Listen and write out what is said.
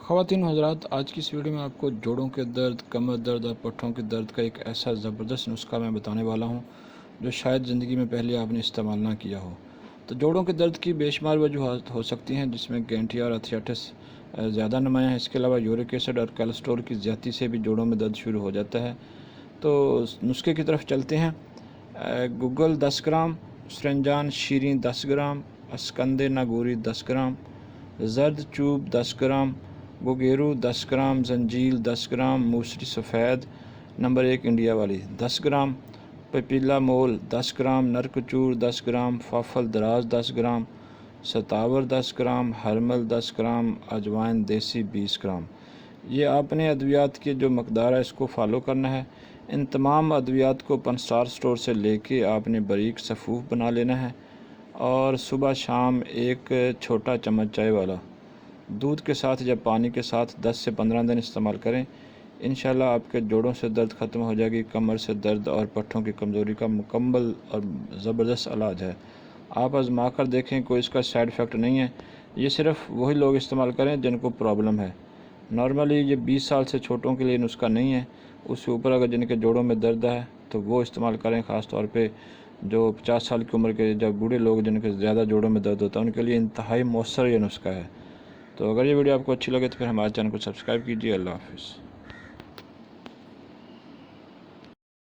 ख़वातीन हज़रात, आज की इस वीडियो में आपको जोड़ों के दर्द, कमर दर्द और पट्ठों के दर्द का एक ऐसा ज़बरदस्त नुस्खा मैं बताने वाला हूं जो शायद ज़िंदगी में पहले आपने इस्तेमाल ना किया हो। तो जोड़ों के दर्द की बेशुमार वजूहात हो सकती हैं, जिसमें गैंठिया और आर्थराइटिस ज़्यादा नुमायाँ है। इसके अलावा यूरिक एसिड और कोलेस्ट्रॉल की ज़्यादती से भी जोड़ों में दर्द शुरू हो जाता है। तो नुस्खे की तरफ चलते हैं। गूगल 10 ग्राम, सरंजान शीरीं 10 ग्राम, अस्कंदे नागौरी 10 ग्राम, जर्द चूब 10 ग्राम, गोगेरू 10 ग्राम, जंजील 10 ग्राम, मूसली सफ़ेद नंबर 1 इंडिया वाली 10 ग्राम, पपीला मोल 10 ग्राम, नरकचूर 10 ग्राम, फाफल दराज 10 ग्राम, सतावर 10 ग्राम, हरमल 10 ग्राम, अजवाइन देसी 20 ग्राम। ये आपने अद्वियात की जो मकदार है इसको फॉलो करना है। इन तमाम अद्वियात को पंस्टार स्टोर से लेके आपने बारीक सफ़ूफ बना लेना है और सुबह शाम एक छोटा चम्मच चाय वाला दूध के साथ या पानी के साथ 10 से 15 दिन इस्तेमाल करें। इंशाल्लाह आपके जोड़ों से दर्द ख़त्म हो जाएगी। कमर से दर्द और पट्ठों की कमज़ोरी का मुकम्मल और ज़बरदस्त इलाज है। आप आज़मा कर देखें, कोई इसका साइड इफ़ेक्ट नहीं है। ये सिर्फ़ वही लोग इस्तेमाल करें जिनको प्रॉब्लम है। नॉर्मली ये 20 साल से छोटों के लिए नुस्खा नहीं है। उससे ऊपर अगर जिनके जोड़ों में दर्द है तो वो इस्तेमाल करें। ख़ास तौर पे जो 50 साल की उम्र के जब बूढ़े लोग जिनके ज़्यादा जोड़ों में दर्द होता है उनके लिए इंतहाई मौसर ये नुस्खा है। तो अगर ये वीडियो आपको अच्छी लगे तो फिर हमारे चैनल को सब्सक्राइब कीजिए। अल्लाह हाफ़िज़।